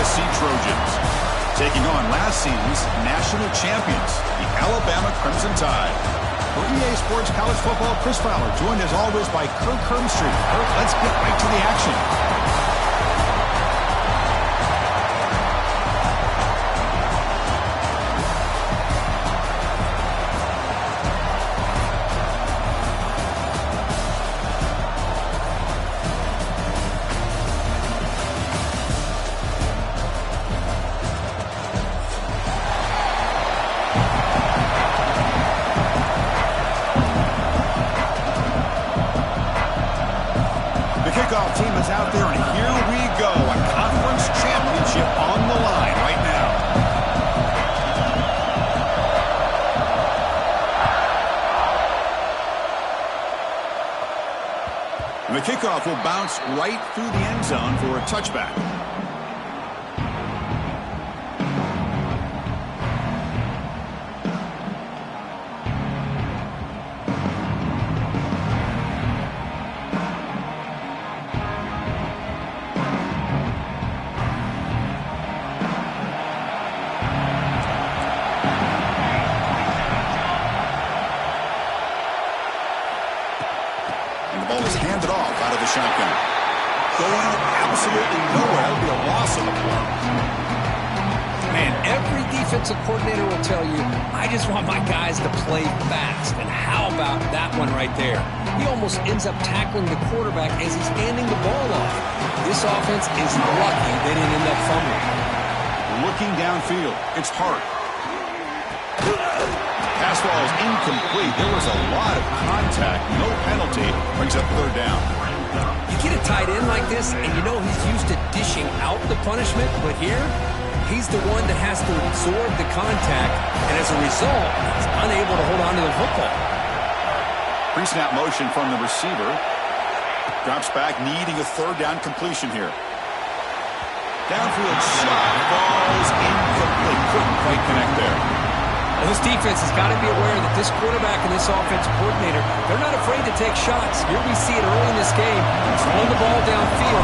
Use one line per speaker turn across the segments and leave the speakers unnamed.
USC Trojans, taking on last season's national champions, the Alabama Crimson Tide. For EA Sports College Football, Chris Fowler, joined as always by Kirk Herbstreit. Kirk, let's get right to the action. Kickoff team is out there, and here we go. A conference championship on the line right now. And the kickoff will bounce right through the end zone for a touchback. Handed off out of the shotgun. Going absolutely nowhere. That'll be a loss of the play.
Man, every defensive coordinator will tell you, I just want my guys to play fast. And how about that one right there? He almost ends up tackling the quarterback as he's handing the ball off. This offense is lucky they didn't end up fumbling.
Looking downfield, it's hard. Pass ball is incomplete. There was a lot of contact. No penalty. Brings up third down.
You get a tight end like this, and you know he's used to dishing out the punishment, but here, he's the one that has to absorb the contact, and as a result, he's unable to hold on to the football.
Pre-snap motion from the receiver. Drops back, needing a third down completion here. Downfield shot. Ball's incomplete. Couldn't quite connect there.
Well, this defense has got to be aware that this quarterback and this offensive coordinator, they're not afraid to take shots. Here we see it early in this game, throwing the ball downfield.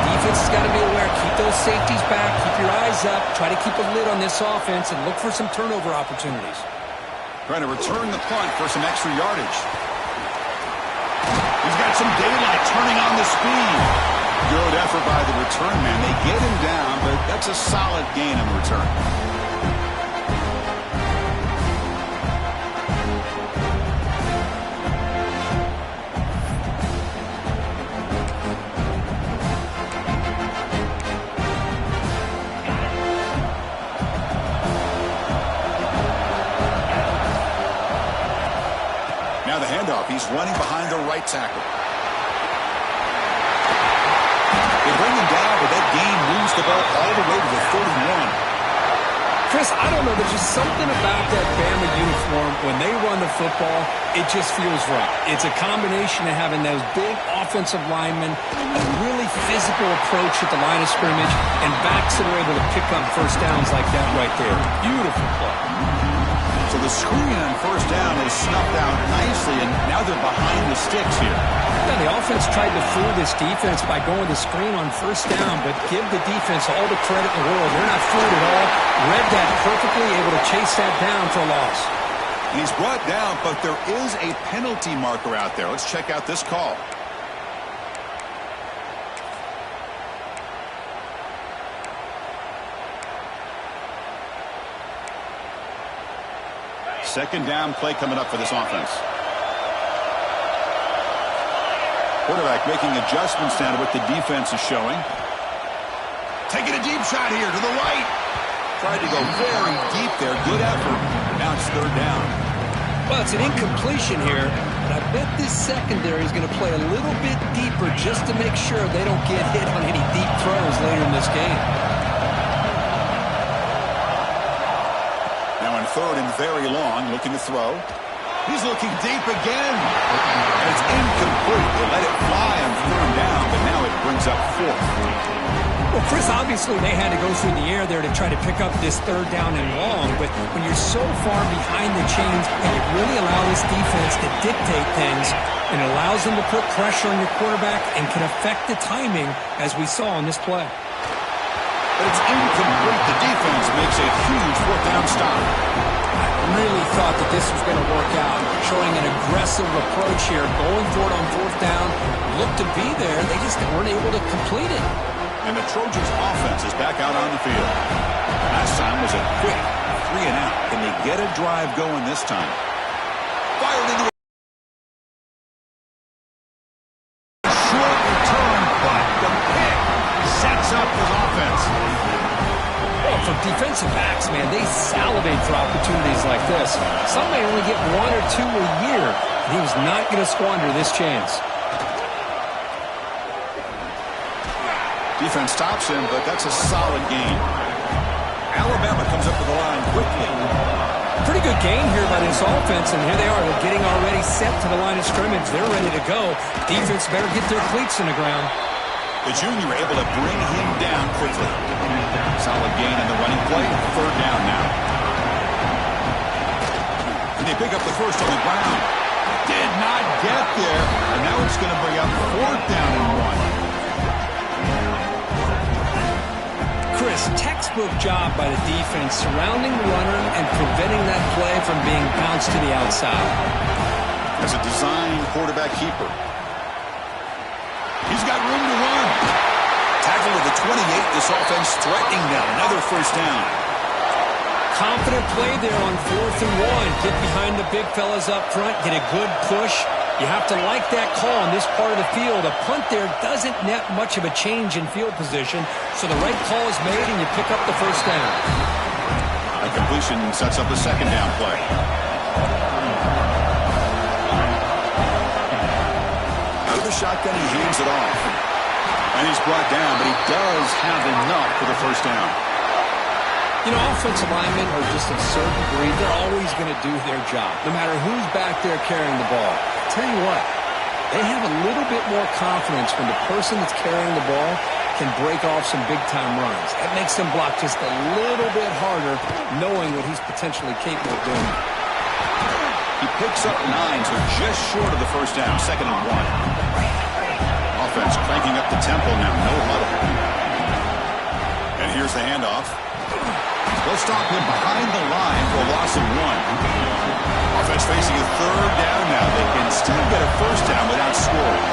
Defense has got to be aware. Keep those safeties back. Keep your eyes up. Try to keep a lid on this offense and look for some turnover opportunities.
Trying to return the punt for some extra yardage. He's got some daylight turning on the speed. Good effort by the return man. They get him down, but that's a solid gain on the return. Now the handoff. He's running behind the right tackle. They bring him down, but that gain moves the ball all the way to the 31.
Chris, I don't know. There's just something about that Bama uniform. When they run the football, it just feels right. It's a combination of having those big offensive linemen, a really physical approach at the line of scrimmage, and backs that are able to pick up first downs like that right there. Beautiful play.
So the screen on first down is snuffed out nicely, and now they're behind the sticks here.
Yeah, the offense tried to fool this defense by going to screen on first down, but give the defense all the credit in the world. They're not fooled at all. Read that perfectly, able to chase that down for a loss.
And he's brought down, but there is a penalty marker out there. Let's check out this call. Second down play coming up for this offense. Quarterback making adjustments now to what the defense is showing. Taking a deep shot here to the right. Tried to go very deep there. Good effort. Now it's third down.
Well, it's an incompletion here, but I bet this secondary is going to play a little bit deeper just to make sure they don't get hit on any deep throws later in this game.
Third and very long, looking to throw. He's looking deep again. And it's incomplete. They let it fly on third down, but now it brings up fourth.
Well, Chris, obviously they had to go through the air there to try to pick up this third down and long, but when you're so far behind the chains and you really allow this defense to dictate things, it allows them to put pressure on your quarterback and can affect the timing, as we saw on this play.
but it's incomplete. The defense makes a huge fourth down stop.
Really thought that this was going to work out, showing an aggressive approach here, going for it on fourth down, looked to be there, they just weren't able to complete it.
And the Trojans' offense is back out on the field. Last time was a quick 3 and out. Can they get a drive going this time? Fired into a short return, but the pick sets up his offense.
Well, for defensive backs, man, they salivate for opportunities like this. Some may only get 1 or 2 a year, and he was not going to squander this chance.
Defense stops him, but that's a solid gain. Alabama comes up to the line quickly.
Pretty good gain here by this offense, and here they are. They're getting already set to the line of scrimmage. They're ready to go. Defense better get their cleats in the ground.
The junior able to bring him down quickly. Solid gain in the running play. Third down now. And they pick up the first on the ground. Did not get there. And now it's going to bring up fourth down and 1.
Chris, textbook job by the defense surrounding the runner and preventing that play from being bounced to the outside.
As a design quarterback keeper. He's got room to run. Tackle to the 28. This offense threatening now. Another first down.
Confident play there on 4th and 1. Get behind the big fellas up front. Get a good push. You have to like that call on this part of the field. A punt there doesn't net much of a change in field position, so the right call is made and you pick up the first down.
A completion sets up a second down play. Out of the shotgun, he hands it off. And he's brought down, but he does have enough for the first down.
You know, offensive linemen are just a certain breed. They're always going to do their job, no matter who's back there carrying the ball. Tell you what, they have a little bit more confidence when the person that's carrying the ball can break off some big-time runs. That makes them block just a little bit harder, knowing what he's potentially capable of doing.
He picks up 9, so just short of the first down, 2nd and 1. Offense cranking up the tempo now, no huddle. And here's the handoff. They'll stop him behind the line for a loss of 1. Offense facing a third down now. They can still get a first down without scoring.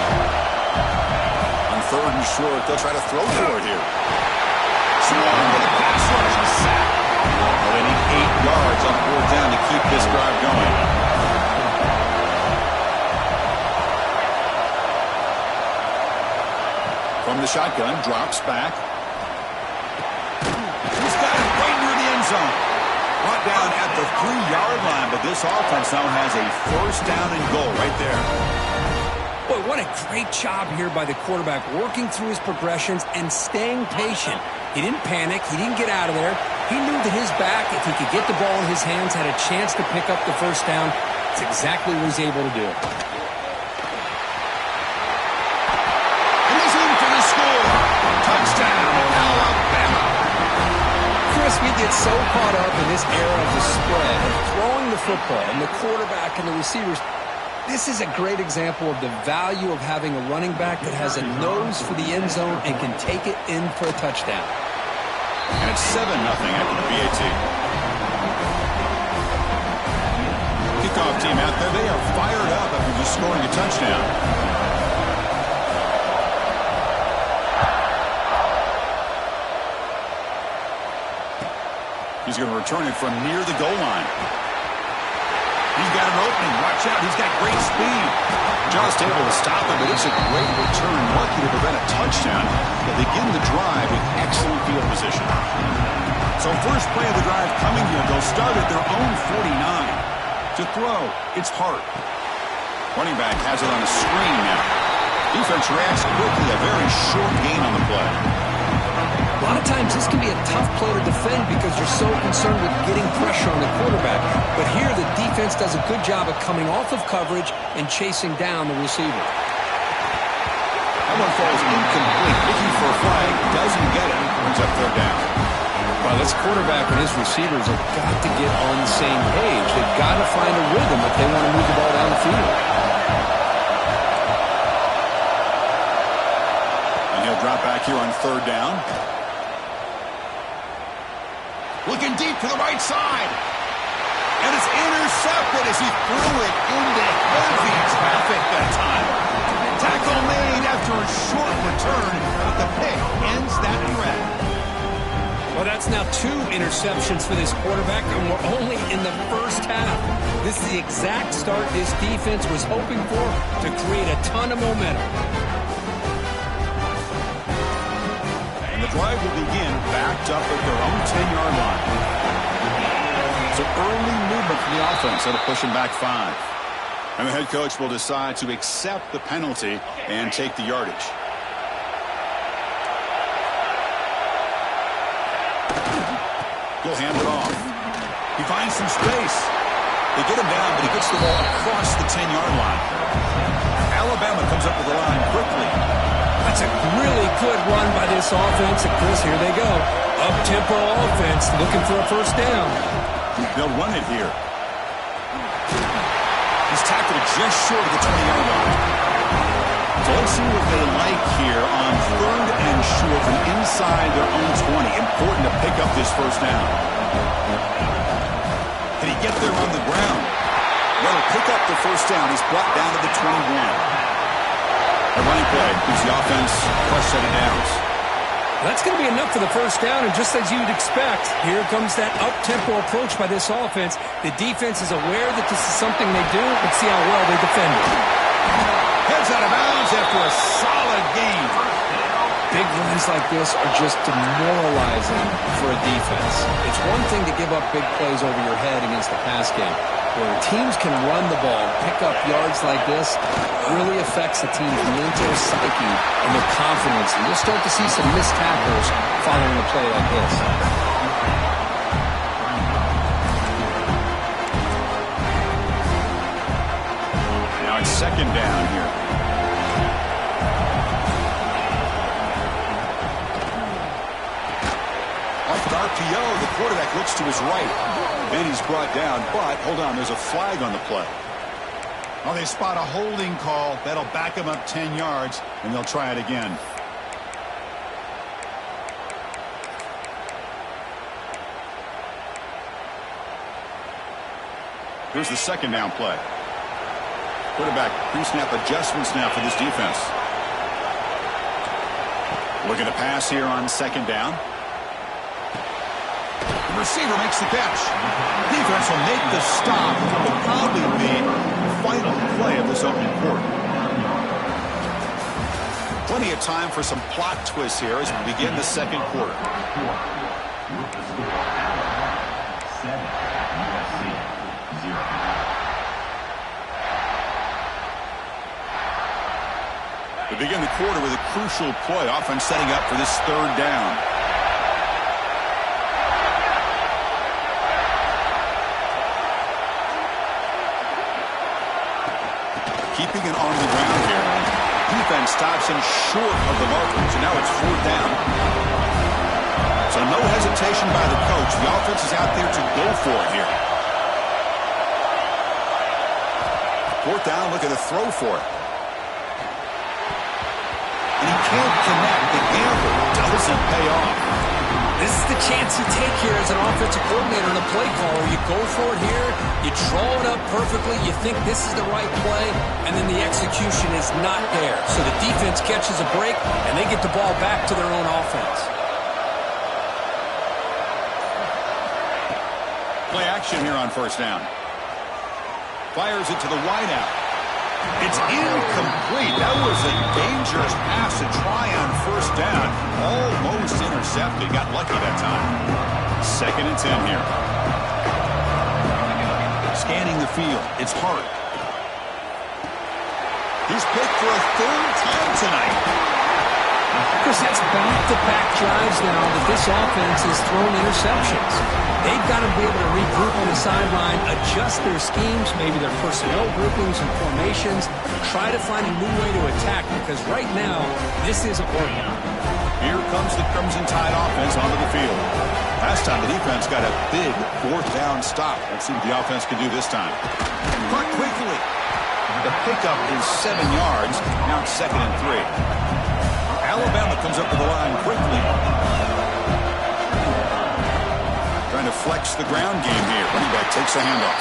On 3rd and short, they'll try to throw for it here. Swan with a pass rush, a sack. Well, they need 8 yards on 4th down to keep this drive going. From the shotgun, drops back. Zone. Brought down at the 3-yard line, but this offense now has a first down and goal right there.
Boy, what a great job here by the quarterback, working through his progressions and staying patient. He didn't panic. He didn't get out of there. He knew that his back, if he could get the ball in his hands, had a chance to pick up the first down. It's exactly what he's able to do.
And he's in for the score. Touchdown, Alabama.
Chris, we get so caught up in this era of the spread, of throwing the football, and the quarterback and the receivers. This is a great example of the value of having a running back that has a nose for the end zone and can take it in for a touchdown.
And it's 7-0 after the PAT. Kickoff team out there, they are fired up after just scoring a touchdown. He's going to return it from near the goal line. He's got an opening. Watch out. He's got great speed. Just able to stop him, but it's a great return. Lucky to prevent a touchdown. They begin the drive with excellent field position. So first play of the drive coming here. They'll start at their own 49. To throw, it's Hart. Running back has it on a screen now. Defense reacts quickly. A very short gain on the play.
A lot of times this can be a tough play to defend because you're so concerned with getting pressure on the quarterback. But here the defense does a good job of coming off of coverage and chasing down the receiver.
That one falls incomplete. Looking for a flag. Doesn't get it. Brings up third down.
Well, this quarterback and his receivers have got to get on the same page. They've got to find a rhythm if they want to move the ball down the field.
And he'll drop back here on third down. Looking deep to the right side. And it's intercepted as he threw it into heavy traffic that time. Tackle made after a short return, but the pick ends that threat.
Well, that's now 2 interceptions for this quarterback, and we're only in the first half. This is the exact start this defense was hoping for to create a ton of momentum.
And the drive will begin backed up at their own 10-yard line. So early movement from the offense that'll push him back 5. And the head coach will decide to accept the penalty and take the yardage. He'll hand it off. He finds some space. They get him down, but he gets the ball across the 10-yard line. Alabama comes up with the line quickly.
That's a really good run by this offense. And Chris, here they go. Up-tempo offense looking for a first down.
They'll run it here. He's tackled just short of the 20-yard line. So let's see what they like here on 3rd and short from inside their own 20. Important to pick up this first down. Can he get there on the ground? That'll pick up the first down. He's brought down to the 21. A running play gives the offense a fresh set of downs.
That's going to be enough for the first down, and just as you'd expect, here comes that up-tempo approach by this offense. The defense is aware that this is something they do. Let's see how well they defend it.
Heads out of bounds after a solid game.
Big runs like this are just demoralizing for a defense. It's one thing to give up big plays over your head against the pass game. Where teams can run the ball, pick up yards like this, really affects the team's mental psyche and their confidence. And you'll start to see some missed tackles following a play like this.
Now it's 2nd down here. Off an RPO, the quarterback looks to his right. Then he's brought down, but hold on, there's a flag on the play. Oh, they spot a holding call. That'll back him up 10 yards, and they'll try it again. Here's the 2nd down play. Quarterback pre-snap adjustments now for this defense. Looking to pass here on 2nd down. The receiver makes the catch. Defense will make the stop. It will probably be the final play of this opening quarter. Plenty of time for some plot twists here as we begin the 2nd quarter. We begin the quarter with a crucial play. Offense setting up for this 3rd down. Keeping it on the ground here. Defense stops him short of the marker, so now it's 4th down. So no hesitation by the coach. The offense is out there to go for it here. 4th down, look at the throw for it. And he can't connect. The gamble doesn't pay off.
This is the chance you take here as an offensive coordinator and a play caller. You go for it here, you draw it up perfectly, you think this is the right play, and then the execution is not there. So the defense catches a break, and they get the ball back to their own offense.
Play action here on 1st down. Fires it to the wideout. It's incomplete. That was a dangerous pass to try on 1st down. Almost intercepted. Got lucky that time. 2nd and 10 here. Scanning the field. It's Hart. He's picked for a 3rd time tonight.
Chris, that's back-to-back drives now that this offense has thrown interceptions. They've got to be able to regroup on the sideline, adjust their schemes, maybe their personnel groupings and formations, try to find a new way to attack, because right now, this isn't working.
Here comes the Crimson Tide offense onto the field. Last time, the defense got a big 4th down stop. Let's see what the offense can do this time. Caught quickly. The pickup is 7 yards. Now it's 2nd and 3. Alabama comes up to the line quickly. Trying to works the ground game here. Running back takes a handoff.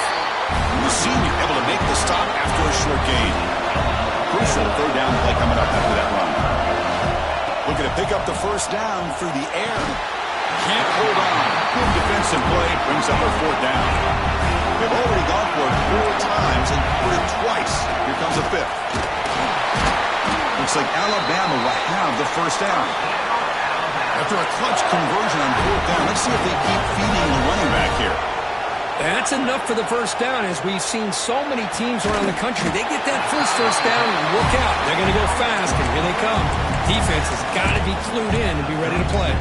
The senior able to make the stop after a short gain. Crucial third down play coming up after that run. Looking to pick up the first down through the air. Can't hold on. Good defensive play brings up a fourth down. They've already gone for it 4 times and put it twice. Here comes a fifth. Looks like Alabama will have the first down. After a clutch conversion on fourth down, let's see if they keep feeding the running back here.
That's enough for the first down, as we've seen so many teams around the country. They get that first down and look out. They're going to go fast, and here they come. Defense has got to be clued in and be ready to play.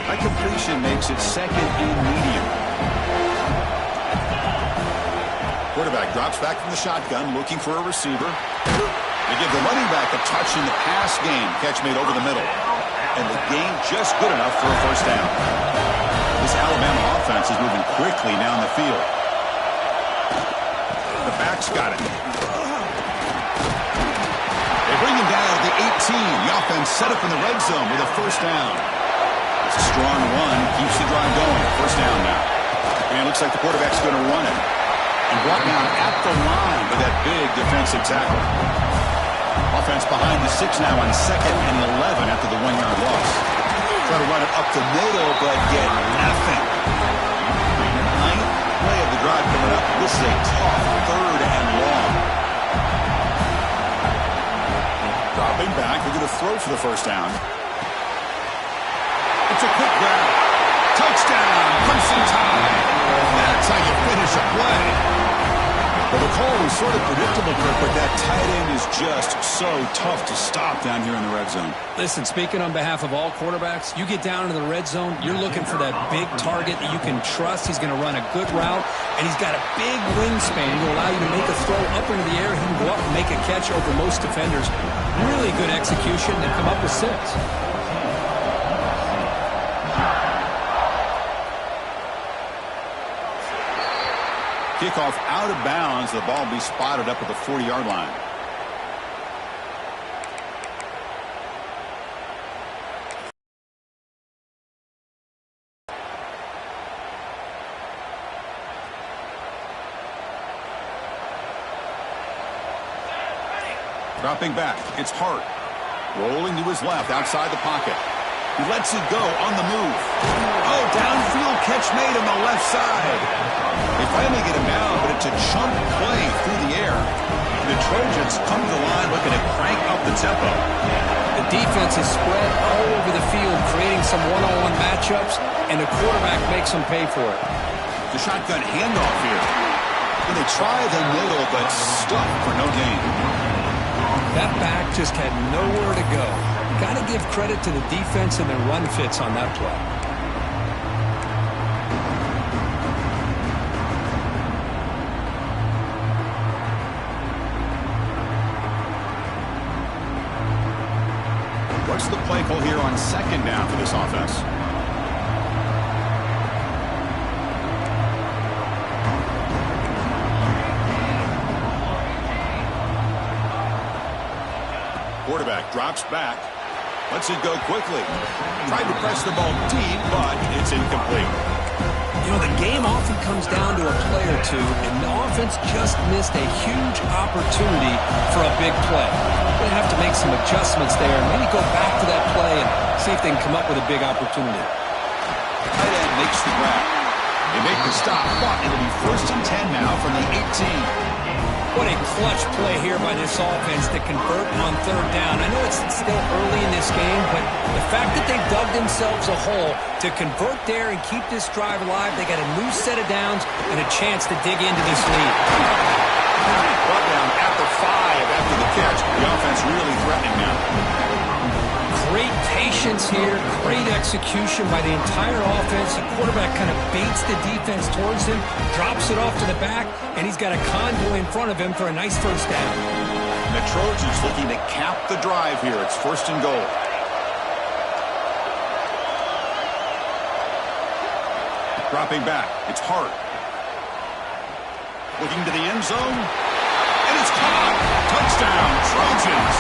High completion makes it second and medium. Quarterback drops back from the shotgun, looking for a receiver. They give the running back a touch in the pass game. Catch made over the middle. And the gain just good enough for a first down. This Alabama offense is moving quickly down the field. The back's got it. They bring him down to the 18. The offense set up in the red zone with a first down. It's a strong run. Keeps the drive going. First down now. And it looks like the quarterback's going to run it. And brought down at the line with that big defensive tackle. Offense behind the 6 now on 2nd and 11 after the 1-yard loss. Try to run it up the middle, but get nothing. 9th play of the drive coming up. This is a tough 3rd and long. Dropping back, they're going to throw for the first down. It's a quick grab. Touchdown, Crimson Tide. That's how you finish a play. Well, the call was sort of predictable, Kirk, but that tight end is just so tough to stop down here in the red zone.
Listen, speaking on behalf of all quarterbacks, you get down into the red zone, you're looking for that big target that you can trust. He's going to run a good route, and he's got a big wingspan to allow you to make a throw up into the air. He can go up and make a catch over most defenders. Really good execution and come up with 6.
Kickoff out of bounds. The ball will be spotted up at the 40-yard line. Dropping back. It's Hart. Rolling to his left outside the pocket. He lets it go on the move. Oh, downfield catch made on the left side. They finally get him down, but it's a chunk play through the air. The Trojans come to the line looking to crank up the tempo.
The defense is spread all over the field, creating some one-on-one matchups, and the quarterback makes them pay for it.
The shotgun handoff here. And they try the middle, but stuck for no gain.
That back just had nowhere to go. Got to give credit to the defense and their run fits on that play.
What's the play call here on 2nd down for this offense? Quarterback drops back. Lets it go quickly. Tried to press the ball deep, but it's incomplete.
You know, the game often comes down to a play or two, and the offense just missed a huge opportunity for a big play. They have to make some adjustments there, and maybe go back to that play and see if they can come up with a big opportunity.
Tight end makes the grab. They make the stop, but it'll be 1st and 10 now from the 18.
What a clutch play here by this offense to convert on 3rd down. I know it's still early in this game, but the fact that they dug themselves a hole to convert there and keep this drive alive, they got a new set of downs and a chance to dig into this lead.
Brought down at the 5 after the catch. The offense really threatening now.
Great patience here, great execution by the entire offense. The quarterback kind of baits the defense towards him, drops it off to the back, and he's got a convoy in front of him for a nice first down.
And the Trojans looking to cap the drive here. It's 1st and goal. Dropping back. It's Hart. Looking to the end zone. And and it's caught. Touchdown, Trojans.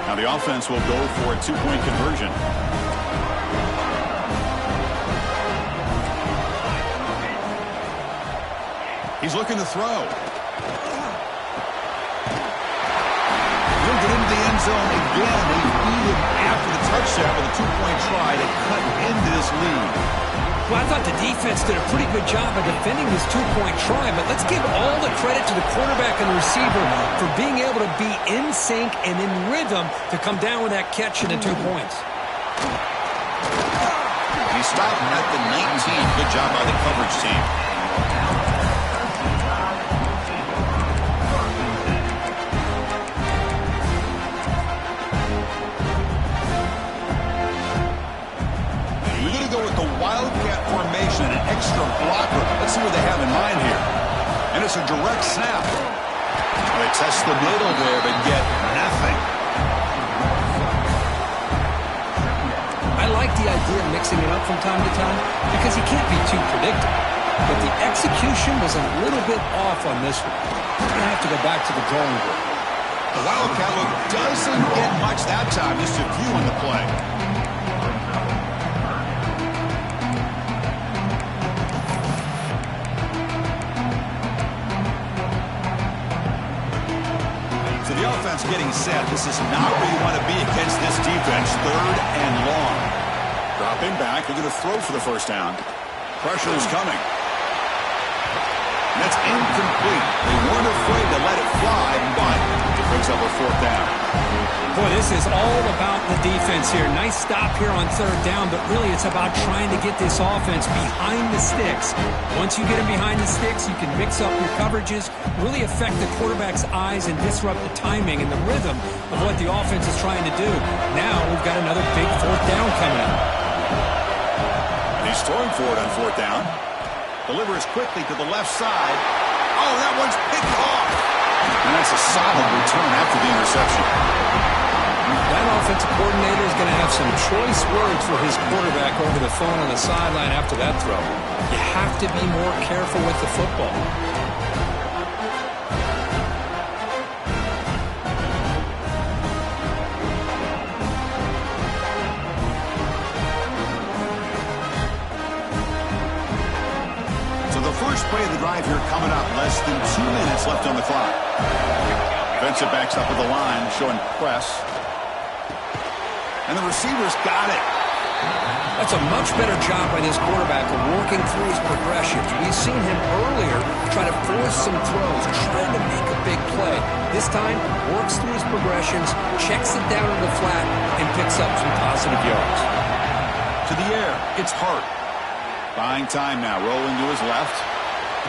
Now the offense will go for a two-point conversion. He's looking to throw. He'll get into the end zone again. They beat him after the touchdown with a two-point try to cut into this lead.
Well, I thought the defense did a pretty good job of defending this two-point try, but let's give all the credit to the quarterback and the receiver for being able to be in sync and in rhythm to come down with that catch and the 2 points.
He stopped at the 19. Good job by the coverage team. Wildcat formation and an extra blocker. Let's see what they have in mind here. And it's a direct snap. They test the middle there, but get nothing.
I like the idea of mixing it up from time to time because you can't be too predictable. But the execution was a little bit off on this one. We're going to have to go back to the drawing board.
The Wildcat look doesn't get much that time. Just a few on the play. The offense getting set. This is not where you want to be against this defense. 3rd and long. Dropping back. They're going to throw for the first down. Pressure is coming. And that's incomplete. They weren't afraid to let it fly, but it brings up a 4th down.
Boy, this is all about the defense here. Nice stop here on 3rd down, but really it's about trying to get this offense behind the sticks. Once you get them behind the sticks, you can mix up your coverages, really affect the quarterback's eyes and disrupt the timing and the rhythm of what the offense is trying to do. Now we've got another big 4th down coming up.
And he's throwing for it on 4th down. Delivers quickly to the left side. Oh, that one's picked off. And that's a solid return after the interception.
That offensive coordinator is going to have some choice words for his quarterback over the phone on the sideline after that throw. You have to be more careful with the football.
So the first play of the drive here coming up. Less than 2 minutes left on the clock. Defensive backs up with the line, showing press. And the receivers got it.
That's a much better job by this quarterback of working through his progressions. We've seen him earlier try to force some throws, trying to make a big play. This time, works through his progressions, checks it down in the flat, and picks up some positive yards.
To the air, it's Hart. Buying time now, rolling to his left.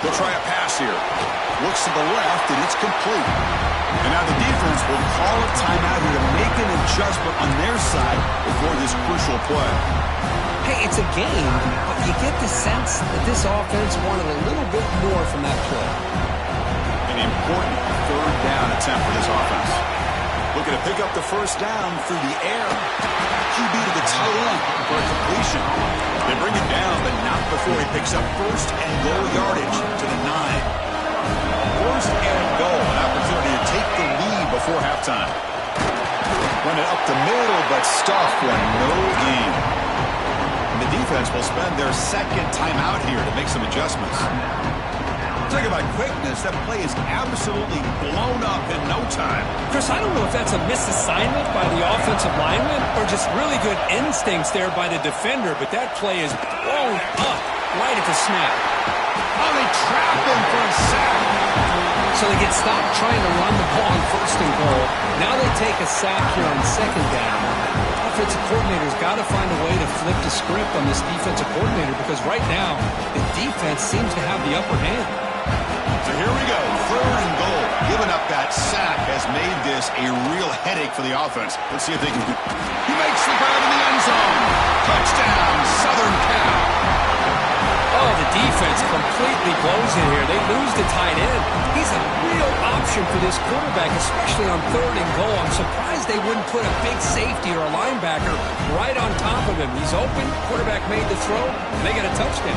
He'll try a pass here. Looks to the left, and it's complete. And now the defense will call a timeout here to make an adjustment on their side before this crucial play.
Hey, it's a game, but you get the sense that this offense wanted a little bit more from that play.
An important 3rd down attempt for this offense. Looking to pick up the first down through the air. QB to the tight end for a completion. They bring it down, but not before he picks up 1st and goal yardage to the 9. 1st and goal, an opportunity to take the lead before halftime. Run it up the middle, but stuffed for no gain. And the defense will spend their 2nd timeout here to make some adjustments. Talk about quickness, that play is absolutely blown up in no time.
Chris, I don't know if that's a misassignment by the offensive lineman or just really good instincts there by the defender, but that play is blown up right at the snap.
Oh, they trap him for a sack.
So they get stopped trying to run the ball on 1st and goal. Now they take a sack here on 2nd down. Offensive coordinator's got to find a way to flip the script on this defensive coordinator because right now the defense seems to have the upper hand.
So here we go, 3rd and goal. Giving up that sack has made this a real headache for the offense. Let's see if they can. He makes the grab in the end zone. Touchdown, Southern Cal.
Oh, the defense completely blows it here. They lose the tight end. He's a real option for this quarterback, especially on 3rd and goal. I'm surprised they wouldn't put a big safety or a linebacker right on top of him. He's open. Quarterback made the throw, and they get a touchdown.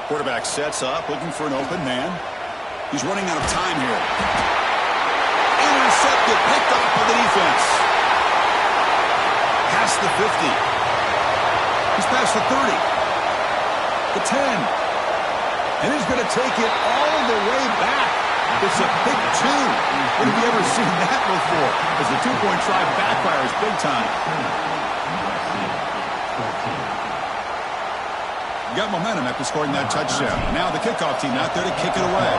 Quarterback sets up, looking for an open man. He's running out of time here. Intercepted, picked off by the defense. Past the 50. He's past the 30. The 10. And he's going to take it all the way back. It's a big 2. When have you ever seen that before? As the two-point try backfires big time. Got momentum after scoring that touchdown. Now the kickoff team out there to kick it away.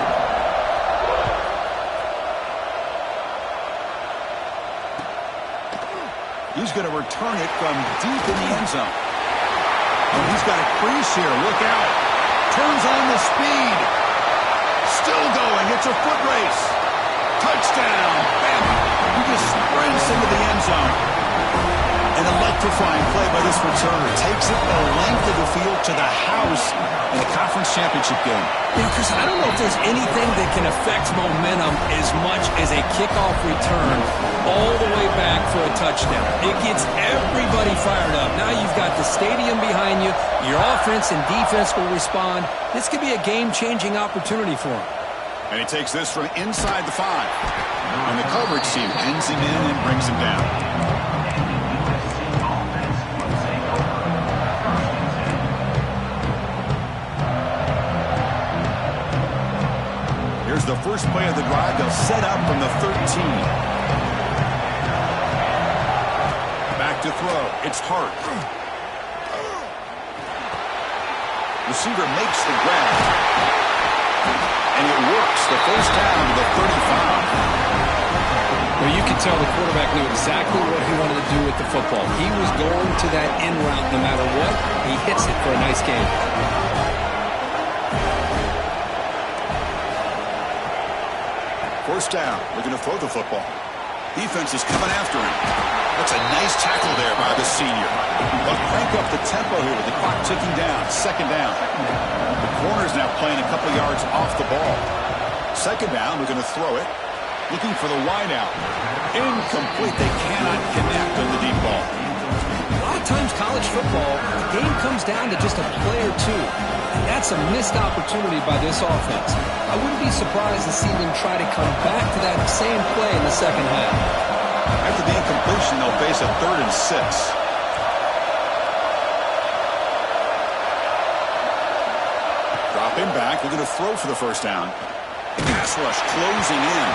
He's going to return it from deep in the end zone. And he's got a crease here. Look out. Turns on the speed. Still going. It's a foot race. Touchdown. Bam. He just sprints into the end zone. An electrifying play by this returner. Takes it the length of the field to the house in a conference championship game.
Yeah, Chris, I don't know if there's anything that can affect momentum as much as a kickoff return all the way back for a touchdown. It gets everybody fired up. Now you've got the stadium behind you. Your offense and defense will respond. This could be a game-changing opportunity for him.
And he takes this from inside the 5. And the coverage team ends him in and brings him down. Here's the first play of the drive. They'll set up from the 13. Back to throw. It's Hart. Receiver makes the grab. And it works. The first down to the 35.
Well, you can tell the quarterback knew exactly what he wanted to do with the football. He was going to that in route no matter what. He hits it for a nice game.
First down. Looking to throw the football. Defense is coming after him. That's a nice tackle there by the senior. But crank up the tempo here with the clock ticking down. Second down. The corner's now playing a couple yards off the ball. Second down. We're going to throw it. Looking for the wideout. Incomplete. They cannot connect on the deep ball.
A lot of times college football, the game comes down to just a play or two. And that's a missed opportunity by this offense. I wouldn't be surprised to see them try to come back to that same play in the second half.
After the incompletion, they'll face a 3rd and 6. Dropping back. We're going to throw for the first down. Pass rush closing in.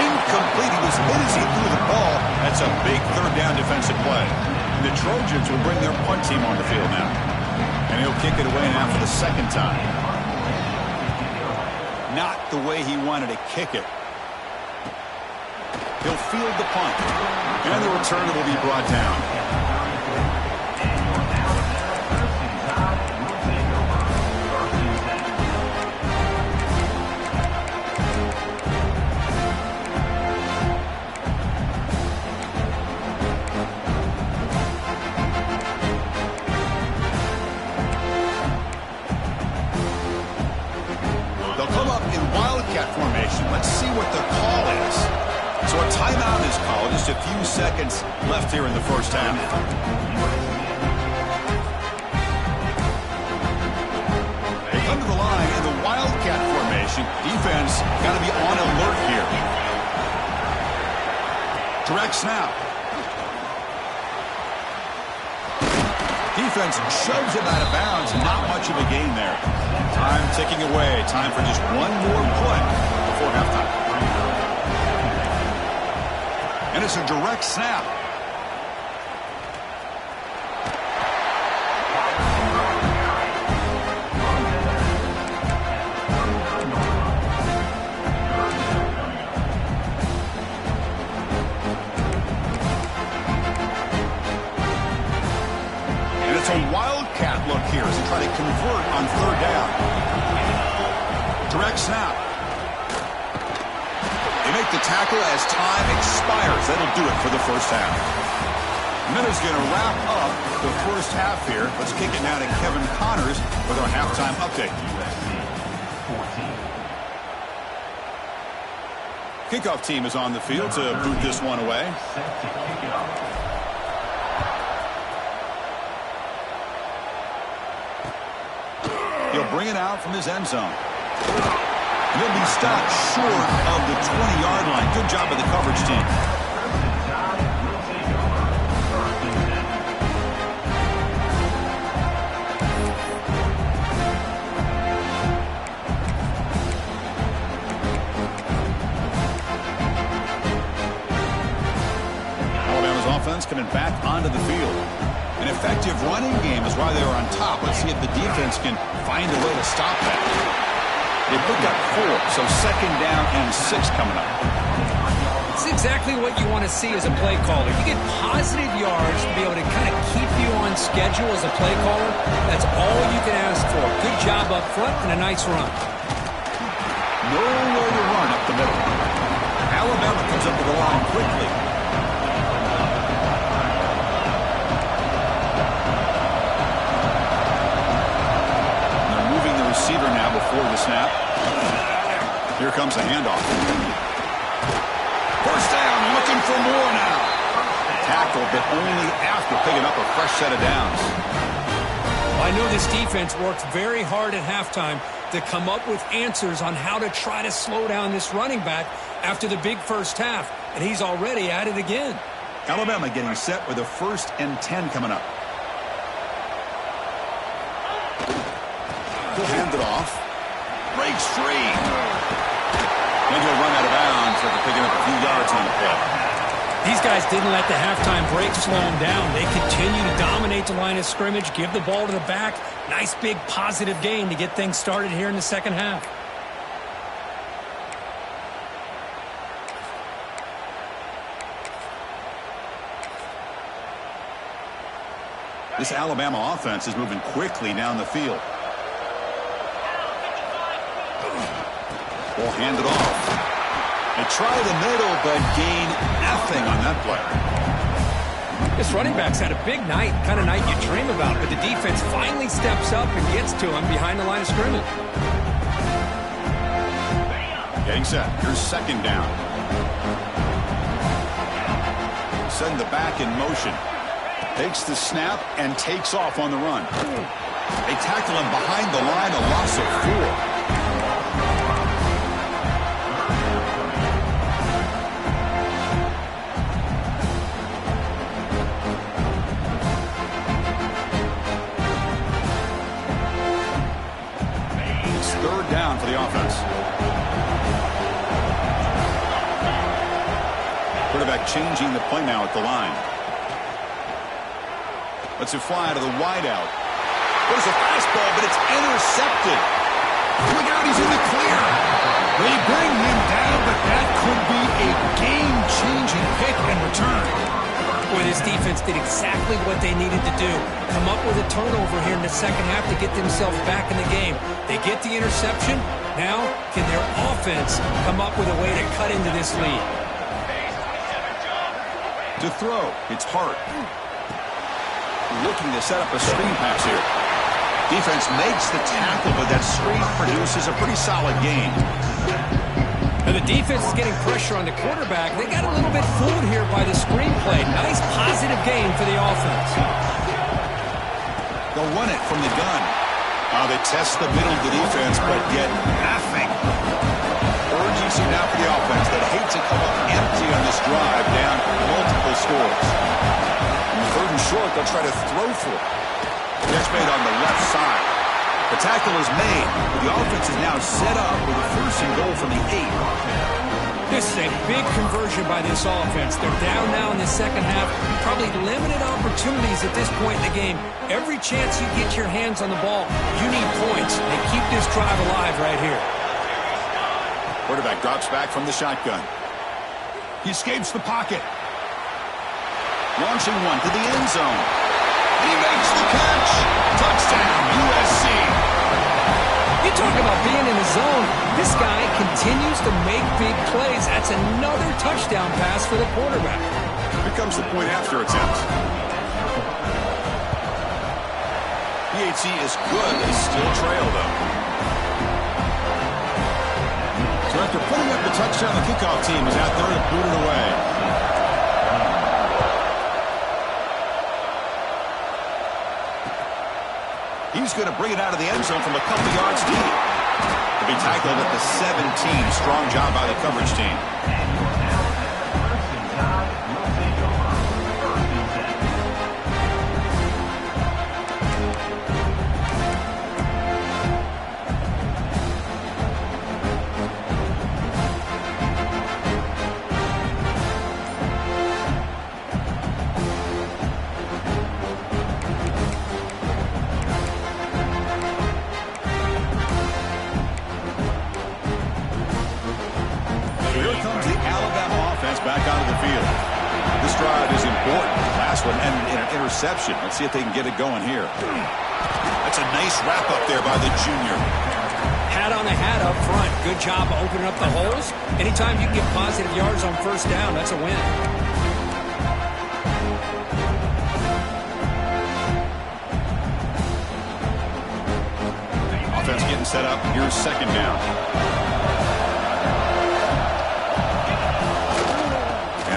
Incomplete. He was hit as he threw the ball. That's a big 3rd down defensive play. And the Trojans will bring their punt team on the field now. And he'll kick it away now for the second time. Not the way he wanted to kick it. He'll field the punt. And the return will be brought down. Let's see what the call is. So a timeout is called. Just a few seconds left here in the first half. They come to the line in the Wildcat formation. Defense got to be on alert here. Direct snap. Defense shoves it out of bounds. Not much of a gain there. Time ticking away. Time for just one more play before halftime. And it's a direct snap. And it's a wildcat look here as they try to convert on 3rd down. Direct snap. They make the tackle as time expires. That'll do it for the first half. And that is going to wrap up the first half here. Let's kick it now to Kevin Connors with our halftime update. Kickoff team is on the field to boot this one away. He'll bring it out from his end zone. He'll be stopped short of the 20-yard line. Good job of the coverage team. Alabama's offense coming back onto the field. An effective running game is why they were on top. Let's see if the defense can find a way to stop that. They picked up 4, so second down and 6 coming up.
It's exactly what you want to see as a play caller. You get positive yards to be able to kind of keep you on schedule as a play caller. That's all you can ask for. Good job up front and a nice run.
Nowhere to run up the middle. Alabama comes up to the line quickly. Receiver now before the snap. Here comes a handoff. First down, looking for more now. Tackle, but only after picking up a fresh set of downs.
I know this defense worked very hard at halftime to come up with answers on how to try to slow down this running back after the big first half, and he's already at it again.
Alabama getting set with a 1st and 10 coming up. He'll hand it off. Breaks free. And he'll run out of bounds after picking up a few yards on the play.
These guys didn't let the halftime break slow them down. They continue to dominate the line of scrimmage, give the ball to the back. Nice big positive gain to get things started here in the second half.
This Alabama offense is moving quickly down the field. We'll hand it off. They try the middle, but gain nothing on that play.
This running back's had a big night, kind of night you dream about, but the defense finally steps up and gets to him behind the line of scrimmage.
Getting set. Here's second down. Send the back in motion. Takes the snap and takes off on the run. They tackle him behind the line, a loss of 4. Third down for the offense. Quarterback changing the play now at the line. Lets it fly to the wideout. There's a fastball, but it's intercepted. Look out, he's in the clear. They bring him down, but that could be a game-changing pick and return.
Boy, this defense did exactly what they needed to do. Come up with a turnover here in the second half to get themselves back in the game. They get the interception. Now, can their offense come up with a way to cut into this lead?
To throw, it's Hart. Looking to set up a screen pass here. Defense makes the tackle, but that screen produces a pretty solid gain.
And the defense is getting pressure on the quarterback. They got a little bit fooled here by the screenplay. Nice positive gain for the offense.
They'll run it from the gun. They test the middle of the defense, but get nothing. Urgency now for the offense that hates to come up empty on this drive, down multiple scores. Third and short, they'll try to throw for it. Catch made on the left side. The tackle is made, but the offense is now set up with a 1st and goal from the 8.
This is a big conversion by this offense. They're down now in the second half. Probably limited opportunities at this point in the game. Every chance you get your hands on the ball, you need points. They keep this drive alive right here.
Quarterback drops back from the shotgun. He escapes the pocket. Launching one to the end zone. He makes the catch. Touchdown, USC.
You talk about being in the zone. This guy continues to make big plays. That's another touchdown pass for the quarterback.
Here comes the point after attempt. PHC is good. They still trail, though. So after putting up the touchdown, the kickoff team is out there to boot it away. He's going to bring it out of the end zone from a couple yards deep. To be tackled at the 17. Strong job by the coverage team. Back onto the field. This drive is important. Last one ended in an interception. Let's see if they can get it going here. That's a nice wrap up there by the junior.
Hat on a hat up front. Good job opening up the holes. Anytime you can get positive yards on first down, that's a win.
Offense getting set up. Here's second down.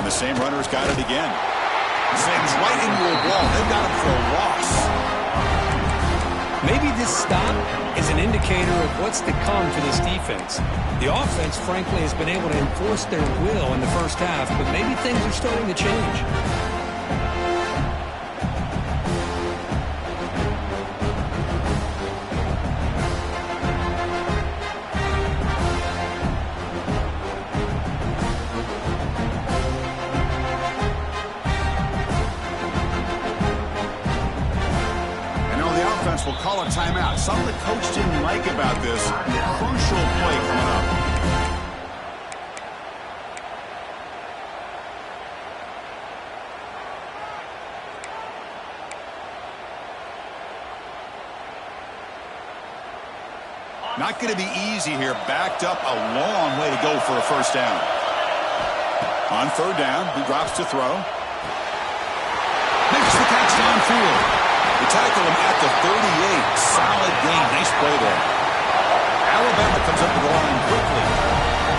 The same runner's got it again. Sends right into a wall. They've got him for a loss.
Maybe this stop is an indicator of what's to come for this defense. The offense, frankly, has been able to enforce their will in the first half, but maybe things are starting to change.
Will call a timeout. Something the coach didn't like about this. Crucial play coming up. Not going to be easy here. Backed up a long way to go for a first down. On third down, he drops to throw. Makes the catch downfield. They tackle him at the 38. Solid gain. Nice play there. Alabama comes up to the line quickly.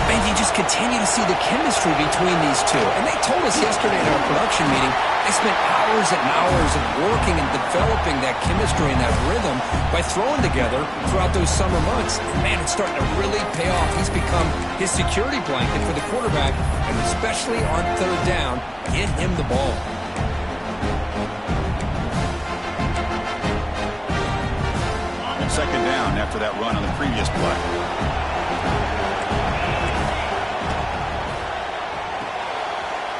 And you just continue to see the chemistry between these two. And they told us yesterday in our production meeting, they spent hours and hours of working and developing that chemistry and that rhythm by throwing together throughout those summer months. And man, it's starting to really pay off. He's become his security blanket for the quarterback, and especially on third down, get him the ball.
Second down after that run on the previous play.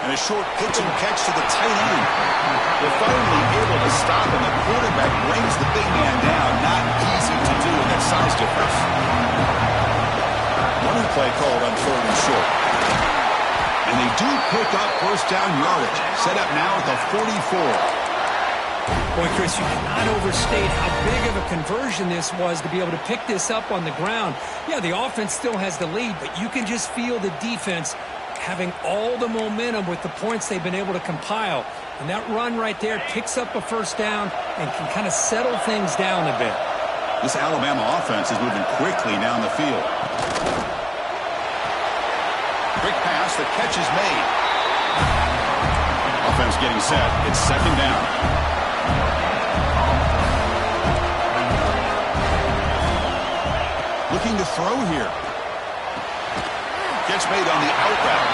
And a short pitch and catch to the tight end. They're finally able to stop, and the quarterback brings the big man down. Not easy to do with that size difference. Running play called on third and short. And they do pick up first down yardage. Set up now at the 44.
Boy, Chris, you cannot overstate how big of a conversion this was to be able to pick this up on the ground. Yeah, the offense still has the lead, but you can just feel the defense having all the momentum with the points they've been able to compile. And that run right there picks up a first down and can kind of settle things down a bit.
This Alabama offense is moving quickly down the field. Quick pass, the catch is made. Offense getting set. It's second down. Looking to throw here. Catch made on the out route.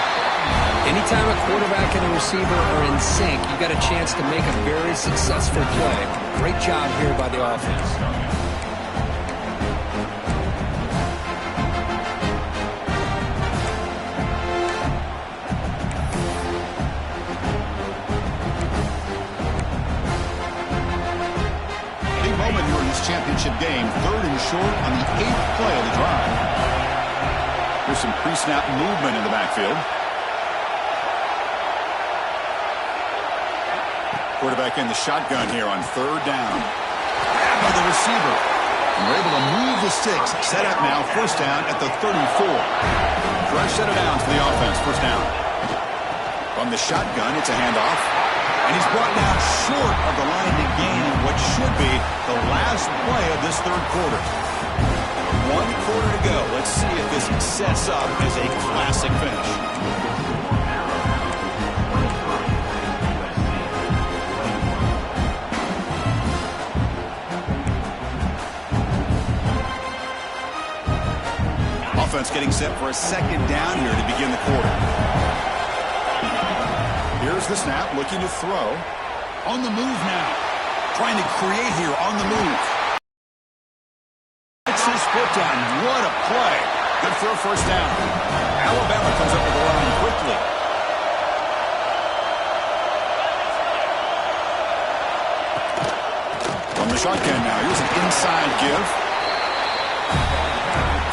Anytime a quarterback and a receiver are in sync, you got a chance to make a very successful play. Great job here by the offense.
Championship game, third and short on the 8th play of the drive. There's some pre-snap movement in the backfield. Quarterback in the shotgun here on third down. Grabbed by the receiver. And we're able to move the sticks. Set up now, first down at the 34. Fresh set of downs for the offense, first down. From the shotgun, it's a handoff. And he's brought down short of the line to gain what should be the last play of this third quarter. 1 quarter to go. Let's see if this sets up as a classic finish. Offense getting set for a second down here to begin the quarter. Here's the snap, looking to throw. On the move now. Trying to create here on the move. It's his foot down. What a play. Good for a first down. Alabama comes up with the line quickly. From the shotgun now. Here's an inside give.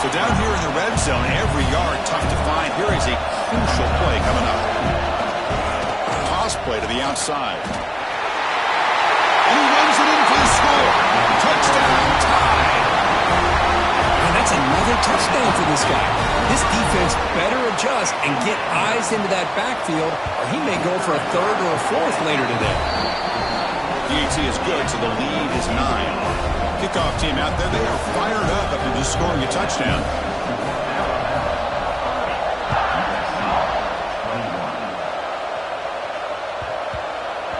So down here in the red zone, every yard tough to find. Here is a crucial play coming up. Toss play to the outside. And he runs it in for the score. Touchdown, tie.
And that's another touchdown for this guy. This defense better adjust and get eyes into that backfield, or he may go for a third or a fourth later today.
DAT is good, so the lead is 9. Kickoff team out there, they are fired up after just scoring a touchdown.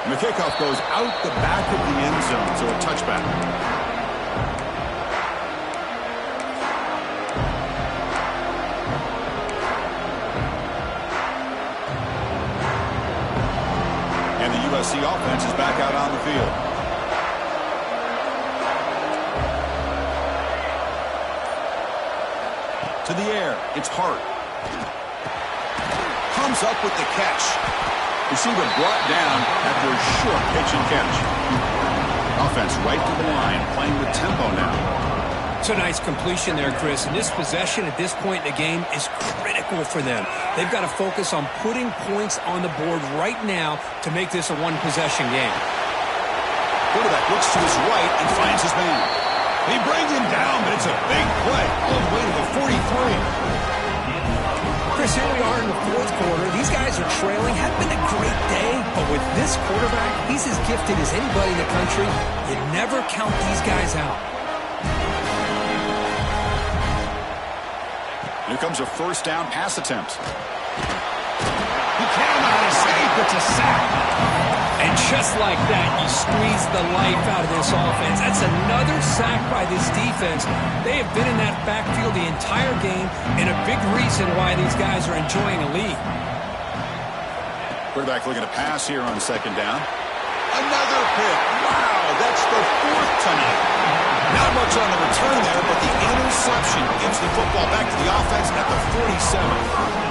And the kickoff goes out the back of the end zone, so a touchback. And the USC offense is back out on the field. To the air, it's Hart. Comes up with the catch. Receiver brought down after a short pitch and catch. Offense right to the line, playing with tempo now.
It's a nice completion there, Chris. And this possession at this point in the game is critical for them. They've got to focus on putting points on the board right now to make this a one-possession game.
Quarterback looks to his right and finds his man. He brings him down, but it's a big play all the way to the 43.
Chris, here we are in the fourth quarter. These guys are trailing. Had been a great day, but with this quarterback, he's as gifted as anybody in the country. You never count these guys out.
Here comes a first down pass attempt.
He came out of safe. It's a sack. And just like that, you squeeze the life out of this offense. That's another sack by this defense. They have been in that backfield the entire game, and a big reason why these guys are enjoying a lead.
Quarterback looking to pass here on second down. Another pick. Wow, that's the fourth tonight. Not much on the return there, but the interception gives the football back to the offense at the 47.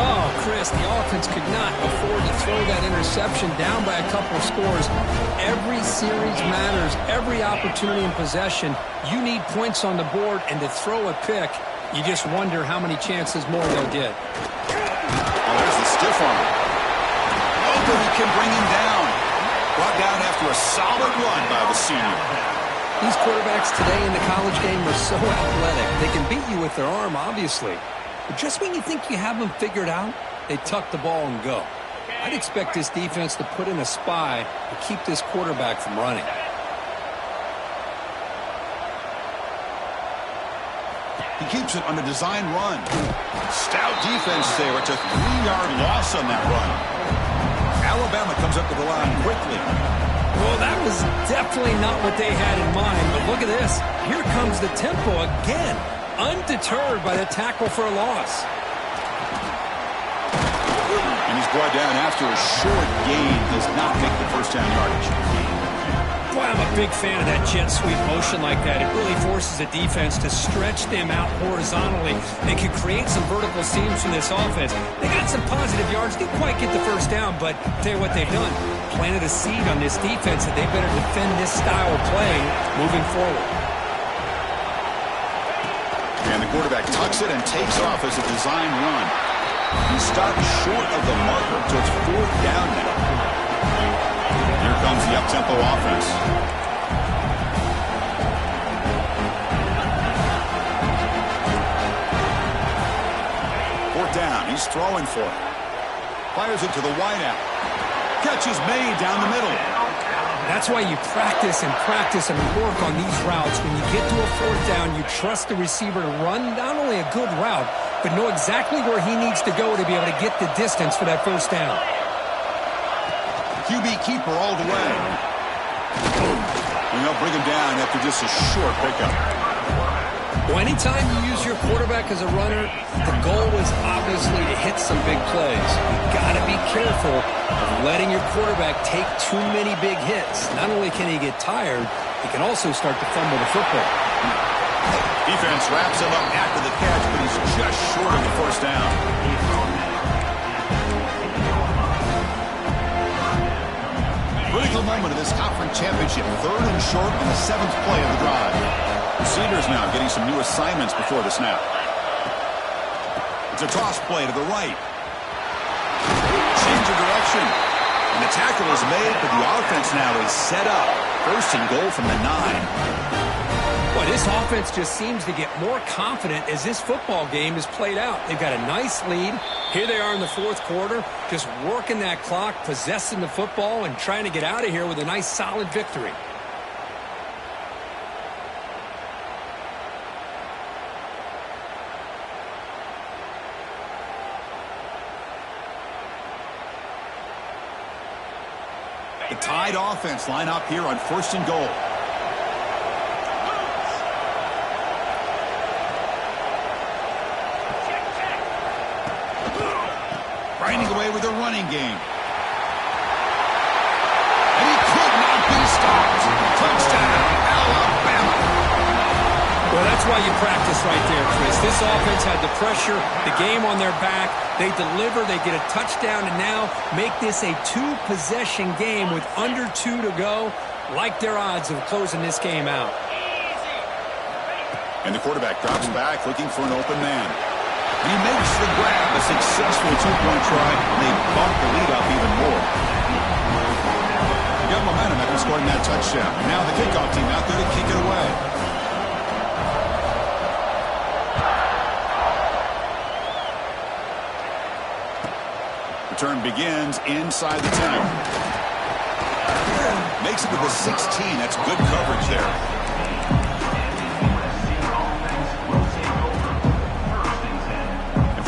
Oh, Chris, the offense could not afford to throw that interception down by a couple of scores. Every series matters. Every opportunity in possession, you need points on the board, and to throw a pick, you just wonder how many chances more they'll get.
Oh, there's the stiff arm. Nobody can bring him down. Brought down after a solid run by the senior.
These quarterbacks today in the college game are so athletic. They can beat you with their arm, obviously. But just when you think you have them figured out, they tuck the ball and go. I'd expect this defense to put in a spy to keep this quarterback from running.
He keeps it on a design run. Stout defense there. It's a 3-yard loss on that run. Alabama comes up to the line quickly.
Well, that was definitely not what they had in mind, but look at this. Here comes the tempo again, undeterred by the tackle for a loss.
And he's brought down after a short gain, does not make the first down yardage.
Boy, I'm a big fan of that jet sweep motion like that. It really forces the defense to stretch them out horizontally. They can create some vertical seams from this offense. They got some positive yards, didn't quite get the first down, but I'll tell you what they've done. Planted a seed on this defense that they better defend this style of playing moving forward.
And the quarterback tucks it and takes off as a design run. He stopped short of the marker, so it's fourth down now. Here comes the up-tempo offense. Fourth down. He's throwing for it. Fires it to the wideout. Catch is made down the middle.
That's why you practice and work on these routes. When you get to a fourth down, you trust the receiver to run not only a good route, but know exactly where he needs to go to be able to get the distance for that first down.
QB keeper all the way. And they'll bring him down after just a short pickup.
Well, anytime you use your quarterback as a runner, the goal is obviously to hit some big plays. You've got to be careful of letting your quarterback take too many big hits. Not only can he get tired, he can also start to fumble the football.
Defense wraps him up after the catch, but he's just short of the first down. Critical moment of this conference championship. 3rd and short on the 7th play of the drive. Receivers now getting some new assignments before the snap. It's a toss play to the right. Change of direction. And the tackle is made, but the offense now is set up. 1st and goal from the 9.
Boy, this offense just seems to get more confident as this football game is played out. They've got a nice lead. Here they are in the 4th quarter, just working that clock, possessing the football, and trying to get out of here with a nice, solid victory.
The Tide offense line up here on 1st and goal. Grinding away with a running game. And he could not be stopped. Touchdown, Alabama.
Well, that's why you practice right there, Chris. This offense had the pressure, the game on their back. They deliver, they get a touchdown, and now make this a 2-possession game with under 2 to go. Like their odds of closing this game out.
And the quarterback drops back looking for an open man. And he makes the grab, a successful 2-point try, and they bump the lead up even more. They got momentum after scoring that touchdown. And now the kickoff team out there to kick it away. Return begins inside the 10. Makes it with the 16. That's good coverage there.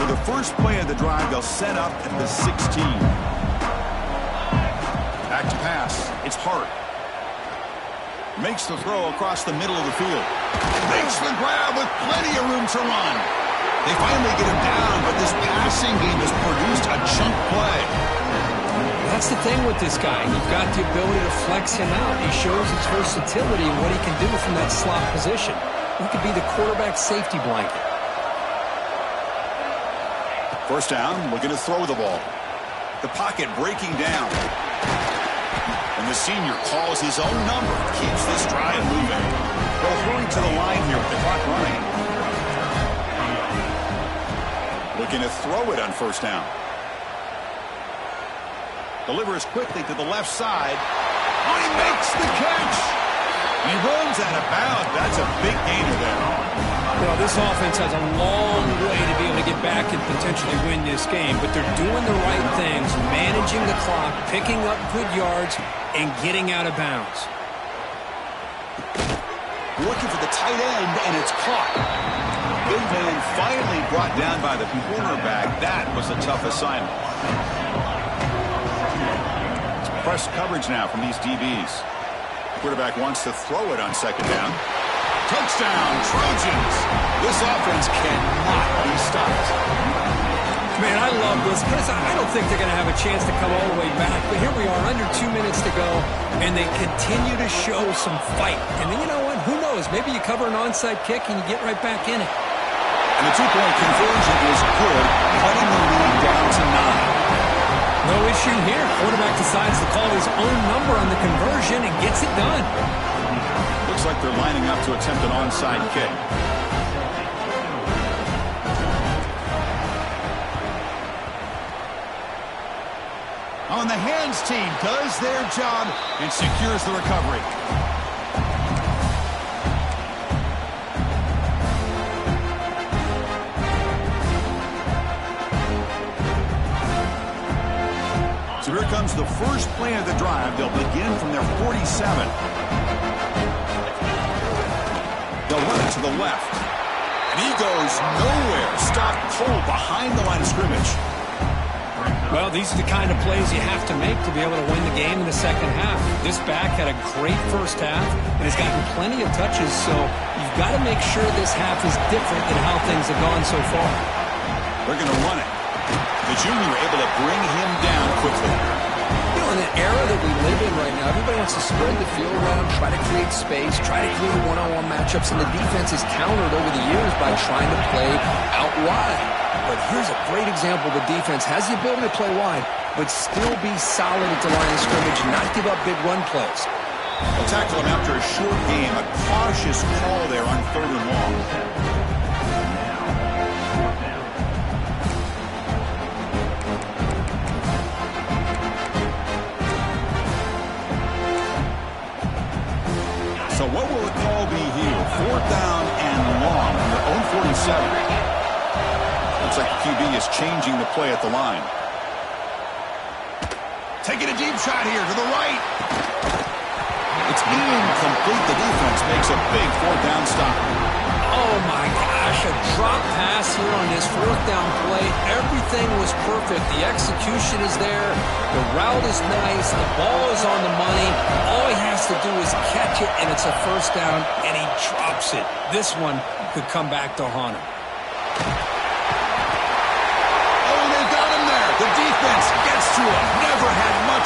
The first play of the drive, they'll set up at the 16. Back to pass. It's Hart. Makes the throw across the middle of the field. Makes the grab with plenty of room to run. They finally get him down, but this passing game has produced a chunk play.
That's the thing with this guy. You've got the ability to flex him out. He shows his versatility and what he can do from that slot position. He could be the quarterback safety blanket.
First down, looking to throw the ball. The pocket breaking down. And the senior calls his own number. Keeps this drive moving. They'll hurry to the line here with the clock running. Looking to throw it on first down. Delivers quickly to the left side. Oh, he makes the catch. He runs out of bounds. That's a big gainer there.
Well, this offense has a long way to be able to get back and potentially win this game, but they're doing the right things, managing the clock, picking up good yards, and getting out of bounds.
Looking for the tight end, and it's caught. Big man finally brought down by the cornerback. That was a tough assignment. It's press coverage now from these DBs. Quarterback wants to throw it on second down. Touchdown, Trojans. This offense cannot be stopped.
Man, I love this. Chris, I don't think they're going to have a chance to come all the way back, but here we are, under 2 minutes to go, and they continue to show some fight. And then, you know what? Who knows? Maybe you cover an onside kick and you get right back in it.
And the 2-point conversion is good, cutting the lead down to 9.
No issue here. Quarterback decides to call his own number on the conversion and gets it done.
Looks like they're lining up to attempt an onside kick. On the hands team does their job and secures the recovery. So here Here comes the first play of the drive. They'll begin from their 47. They'll run it to the left. And he goes nowhere. Stopped cold behind the line of scrimmage.
Well, these are the kind of plays you have to make to be able to win the game in the second half. This back had a great first half and has gotten plenty of touches, so you've got to make sure this half is different than how things have gone so far.
They're going to run it. The junior able to bring him down quickly.
You know, in an era that we live in right now, everybody wants to spread the field around, try to create space, try to create one-on-one matchups, and the defense has countered over the years by trying to play out wide. But here's a great example. The defense has the ability to play wide, but still be solid at the line of scrimmage and not give up big run plays.
They'll tackle him after a short game. A cautious call there on 3rd and long. So what will the call be here? 4th down and long on their own 47. Looks like the QB is changing the play at the line. Taking a deep shot here to the right. It's incomplete. The defense makes a big 4th down stop.
Oh, my gosh, a drop pass here on this 4th down play. Everything was perfect. The execution is there. The route is nice. The ball is on the money. All he has to do is catch it, and it's a 1st down, and he drops it. This one could come back to haunt him.
Oh, they got him there. The defense gets to him. Never had